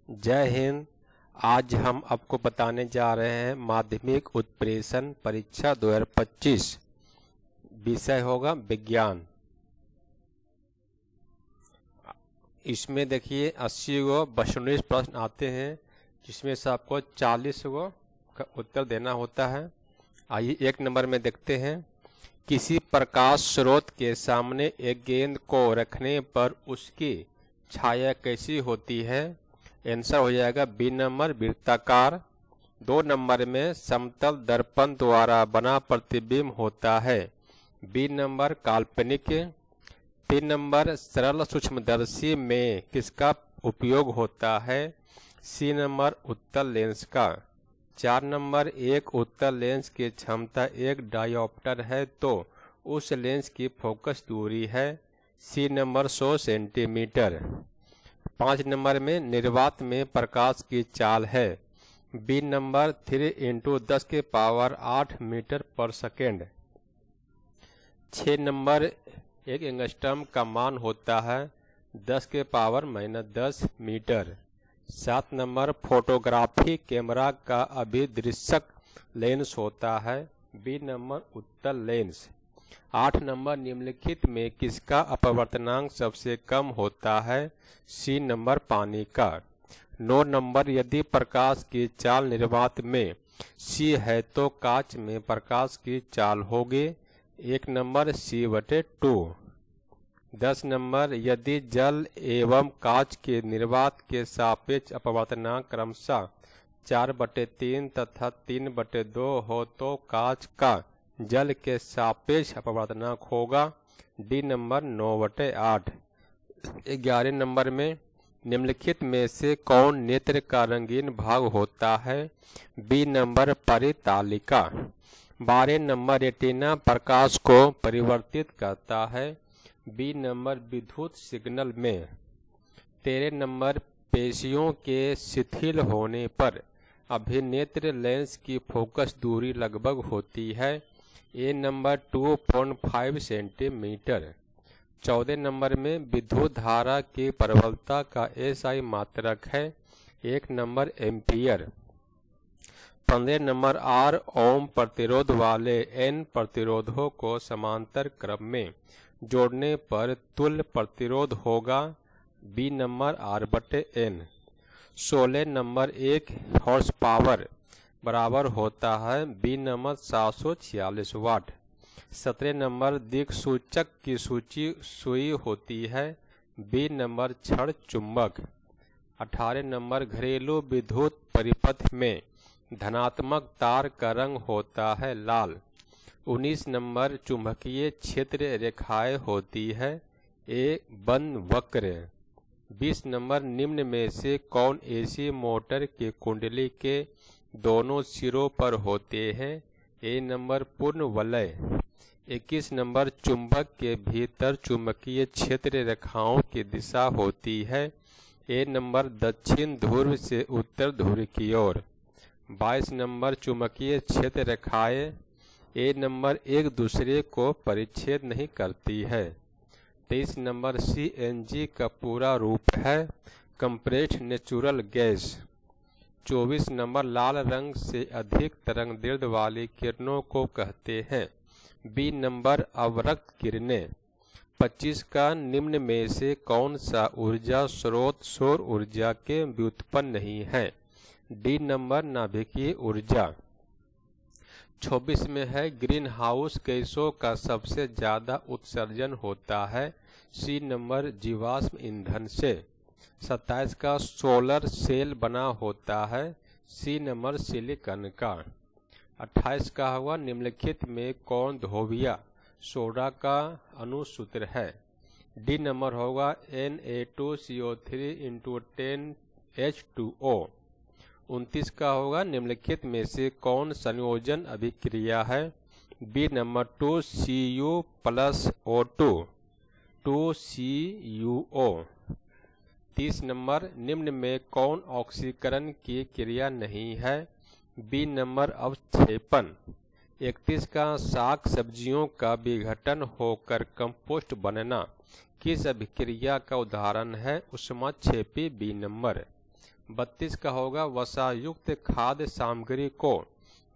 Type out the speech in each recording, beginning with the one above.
जय हिंद। आज हम आपको बताने जा रहे हैं माध्यमिक उत्प्रेषण परीक्षा 2025। विषय होगा विज्ञान। इसमें देखिए 80 गो वस्तुनिष्ठ प्रश्न आते हैं, जिसमें से आपको 40 गो का उत्तर देना होता है। आइए 1 नंबर में देखते हैं। किसी प्रकाश स्रोत के सामने एक गेंद को रखने पर उसकी छाया कैसी होती है? आंसर हो जाएगा बी नंबर वृत्ताकार। 2 नंबर में समतल दर्पण द्वारा बना प्रतिबिंब होता है, बी नंबर काल्पनिक। 3 नंबर सरल सूक्ष्मदर्शी में किसका उपयोग होता है? सी नंबर उत्तल लेंस का। 4 नंबर एक उत्तल लेंस की क्षमता 1 डायोप्टर है तो उस लेंस की फोकस दूरी है, सी नंबर 100 सेंटीमीटर। 5 नंबर में निर्वात में प्रकाश की चाल है, बी नंबर 3 × 10⁸ मीटर पर सेकेंड। 6 नंबर एक एंगस्ट्रम का मान होता है 10⁻⁻10 मीटर। 7 नंबर फोटोग्राफी कैमरा का अभिदृश्यक लेंस होता है, बी नंबर उत्तल लेंस। 8 नंबर निम्नलिखित में किसका अपवर्तनांक सबसे कम होता है? सी नंबर पानी का। 9 नंबर यदि प्रकाश की चाल निर्वात में सी है तो कांच में प्रकाश की चाल होगी, 1 नंबर C/2। 10 नंबर यदि जल एवं कांच के निर्वात के सापेक्ष अपवर्तनांक क्रमशः 4/3 तथा 3/2 हो तो कांच का जल के सापेक्ष अपवर्तनांक होगा, डी नंबर 9/8। 11 नंबर में निम्नलिखित में से कौन नेत्र का रंगीन भाग होता है? बी नंबर परितालिका। 12 नंबर रेटिना प्रकाश को परिवर्तित करता है, बी नंबर विद्युत सिग्नल में। 13 नंबर पेशियों के शिथिल होने पर अभिनेत्र लेंस की फोकस दूरी लगभग होती है, ए नंबर 2.5 सेंटीमीटर। 14 नंबर में विद्युत धारा की प्रबलता का एसआई मात्रक है, 1 नंबर एम्पियर। 15 नंबर R ओम प्रतिरोध वाले N प्रतिरोधों को समांतर क्रम में जोड़ने पर तुल्य प्रतिरोध होगा, B number R/N। 16 number 1 horse power बराबर होता है, बी नंबर 746 वाट। 17 नंबर दिक्सूचक की सुई होती है, बी नंबर क्षण चुंबक। 18 नंबर घरेलू विद्युत परिपथ में धनात्मक तार का रंग होता है लाल। 19 नंबर चुंबकीय क्षेत्र रेखाएं होती है, ए बंद वक्र। 20 नंबर निम्न में से कौन एसी मोटर के कुंडली के दोनों सिरों पर होते हैं? ए नंबर पूर्ण वलय। 21 नंबर चुंबक के भीतर चुंबकीय क्षेत्र रेखाओं की दिशा होती है, ए नंबर दक्षिण ध्रुव से उत्तर ध्रुव की ओर। 22 नंबर चुंबकीय क्षेत्र रेखाएं ए नंबर एक दूसरे को परिच्छेद नहीं करती है। 23 नंबर CNG का पूरा रूप है कंप्रेस्ड नेचुरल गैस। 24 नंबर लाल रंग से अधिक तरंगदैर्ध्य वाली किरणों को कहते हैं, बी नंबर अवरक्त किरणें। 25 का निम्न में से कौन सा ऊर्जा स्रोत सौर ऊर्जा के व्युत्पन्न नहीं है? डी नंबर नाभिकीय ऊर्जा। 26 में है ग्रीन हाउस गैसों का सबसे ज्यादा उत्सर्जन होता है, सी नंबर जीवाश्म ईंधन से। 27 का सोलर सेल बना होता है, सी नंबर सिलिकॉन का। 28 का हुआ निम्नलिखित में कौन धोबिया सोडा का अणुसूत्र है? डी नंबर होगा Na2CO3 × 10H2O। 29 का होगा निम्नलिखित में से कौन संयोजन अभिक्रिया है? B number 2Cu+O2 2CuO। 30 number निम्न में कौन ऑक्सीकरण की क्रिया नहीं है? B number अवक्षेपण। 31 का साग सब्जियों का विघटन होकर कंपोस्ट बनना किस अभिक्रिया का उदाहरण है? ऊष्माक्षेपी, बी नंबर। 32 का होगा वसायुक्त खाद्य सामग्री को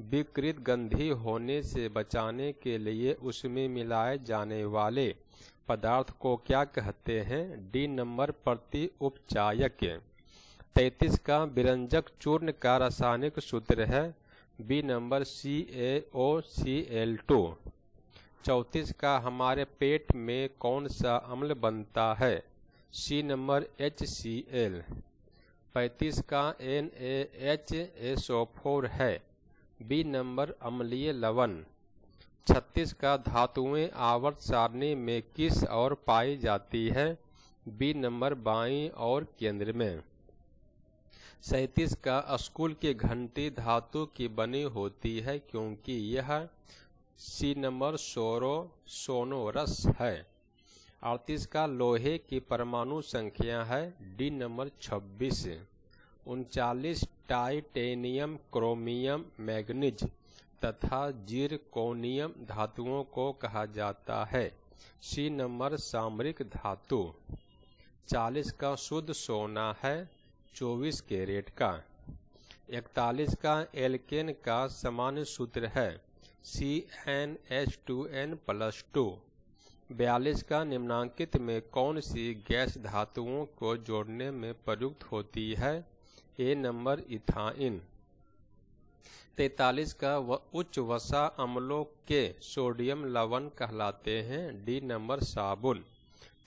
विकृत गंधी होने से बचाने के लिए उसमें मिलाए जाने वाले पदार्थ को क्या कहते हैं? डी नंबर प्रति उपचायक। 33 का विरंजक चूर्ण का रासायनिक सूत्र है। B number CaOCl2। 34 का हमारे पेट में कौन सा अम्ल बनता है? सी नंबर HCl। 35 का NaHSO4 है। बी नंबर अम्लीय लवण। 36 का धातुएं आवर्त सारणी में किस ओर पाई जाती है? बी नंबर बाईं और केंद्र में। 37 का स्कूल की घंटी धातु की बनी होती है क्योंकि यह सी नंबर सोनोरस है। 38 का लोहे की परमाणु संख्या है। D number 26। 39 titanium, chromium, manganese तथा जिरकोनियम धातुओं को कहा जाता है। सी नंबर सामरिक धातु। 40 का शुद्ध सोना है 24 कैरेट का। 41 का एल्केन का सामान्य सूत्र है CnH2n+2। 42 का निम्नांकित में कौन सी गैस धातुओं को जोड़ने में प्रयुक्त होती है? ए नंबर इथाइन। 43 का उच्च वसा अम्लों के सोडियम लवण कहलाते हैं। डी नंबर साबुन।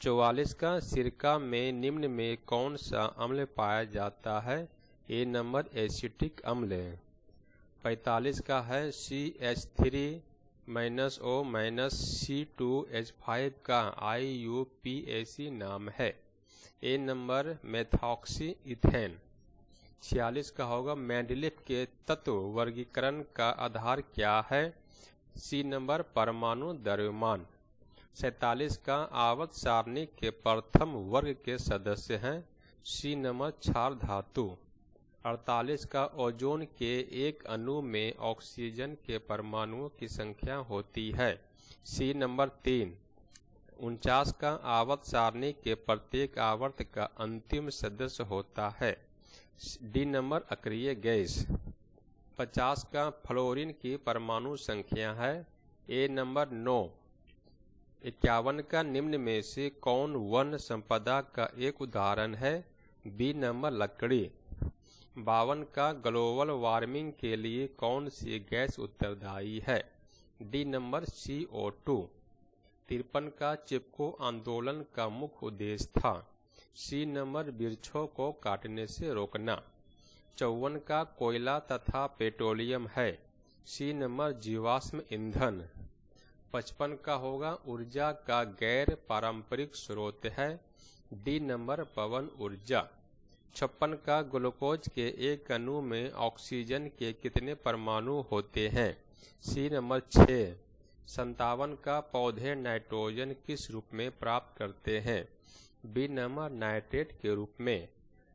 44 का सिरका में निम्न में कौन सा अम्ल पाया जाता है? ए नंबर एसिटिक अम्ल। 45 का है CH3-O-C2H5 का IUPAC नाम है। ए नंबर मेथॉक्सी इथेन। 46 का होगा मेंडलीफ के तत्व वर्गीकरण का आधार क्या है? सी नंबर परमाणु द्रव्यमान। 47 का आवर्त सारणी के प्रथम वर्ग के सदस्य हैं। सी नंबर क्षार धातु। 48 का ओजोन के एक अणु में ऑक्सीजन के परमाणुओं की संख्या होती है। सी नंबर 3। 49 का आवर्त सारणी के प्रत्येक आवर्त का अंतिम सदस्य होता है। D number अक्रिय gas. 50 का फ्लोरीन की परमाणु संख्या है। ए नंबर 9। 51 का निम्न में से कौन वन संपदा का एक उदाहरण है? बी नंबर लकड़ी। 52 का ग्लोबल वार्मिंग के लिए कौन सी गैस उत्तरदायी है? D number CO2। 53 का चिपको आंदोलन का मुख्य उद्देश्य था। सी नंबर वृक्षों को काटने से रोकना। 54 का कोयला तथा पेट्रोलियम है। सी नंबर जीवाश्म ईंधन। 55 का होगा ऊर्जा का गैर पारंपरिक स्रोत है। डी नंबर पवन ऊर्जा। 56 का ग्लूकोज के एक अणु में ऑक्सीजन के कितने परमाणु होते हैं? सी नंबर 6। 57 का पौधे नाइट्रोजन किस रूप में प्राप्त करते हैं? बी नंबर नाइट्रेट के रूप में।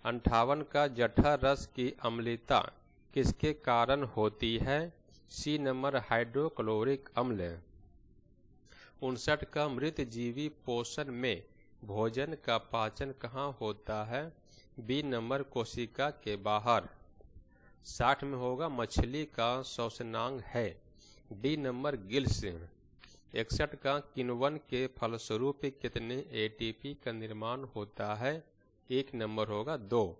58 का जठर रस की अम्लता किसके कारण होती है? सी नंबर हाइड्रोक्लोरिक अम्ल। 59 का मृत जीवी पोषण में भोजन का पाचन कहाँ होता है? बी नंबर कोशिका के बाहर। 60 में होगा मछली का श्वसनांग है। D number gills. 61 का किण्वन के फलस्वरूप कितने ATP का निर्माण होता है? एक नंबर होगा 2।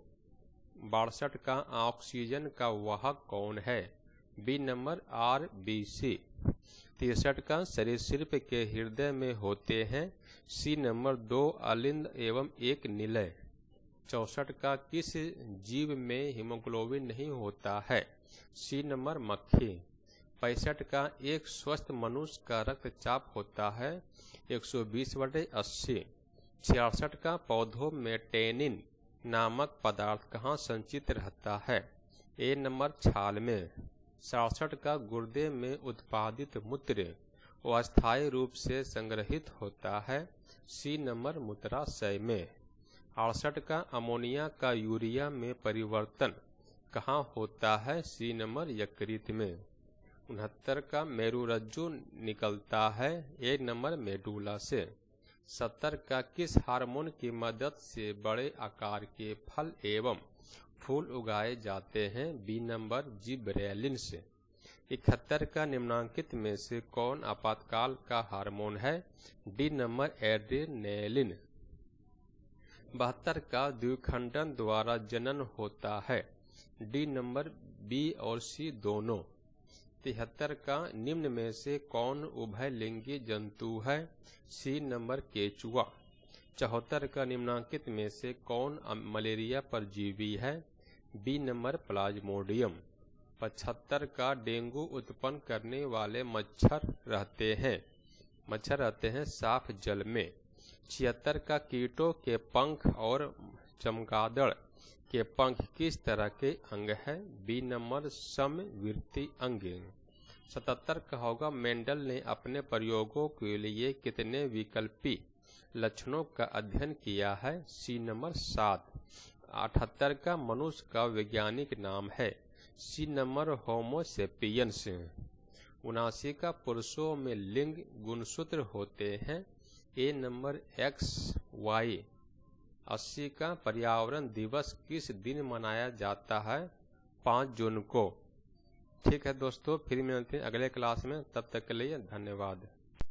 62 का ऑक्सीजन का वाहक कौन है? B number RBC। 63 का सरीसृप के हृदय में होते हैं। सी नंबर 2 अलिंद एवं 1 निलय। 64 का किस जीव में हीमोग्लोबिन नहीं होता है? सी नंबर मक्खी। 65 का एक स्वस्थ मनुष्य का रक्तचाप होता है 120/80। 66 का पौधों में टेनिन नामक पदार्थ कहाँ संचित रहता है? ए नंबर छाल में। 67 का गुर्दे में उत्पादित मूत्र अस्थायी रूप से संग्रहित होता है। सी नंबर मूत्राशय में। 68 का अमोनिया का यूरिया में परिवर्तन कहाँ होता है? सी नंबर यकृत में। 69 का मेरुरज्जु निकलता है। ए नंबर मेडुला से। 70 का किस हार्मोन की मदद से बड़े आकार के फल एवं फूल उगाए जाते हैं? B number gibberellins. 71 का निम्नांकित में से कौन आपातकाल का हार्मोन है? D number adrenaline. 72 का द्विखंडन द्वारा जनन होता है? डी नंबर बी और सी दोनों। 73 का निम्न में से कौन उभयलिंगी जंतु है? सी नंबर केचुआ। 74 का निम्नांकित में से कौन मलेरिया परजीवी है? B number Plasmodium. 75 का डेंगू उत्पन्न करने वाले मच्छर रहते हैं साफ जल में। 76 का कीटों के पंख और चमगादड़ के पंख किस तरह के अंग है? बी नंबर समवर्ती अंग। 77 का होगा मेंडल ने अपने प्रयोगों के लिए कितने विकल्पी लक्षणों का अध्ययन किया है? सी नंबर 7। 78 का मनुष्य का वैज्ञानिक नाम है? सी नंबर होमो सेपियंस। 79 का पुरुषों में लिंग गुणसूत्र होते हैं? ए नंबर XY। 80 का पर्यावरण दिवस किस दिन मनाया जाता है? 5 जून को। ठीक है दोस्तों, फिर मिलते हैं अगले क्लास में, तब तक के लिए धन्यवाद।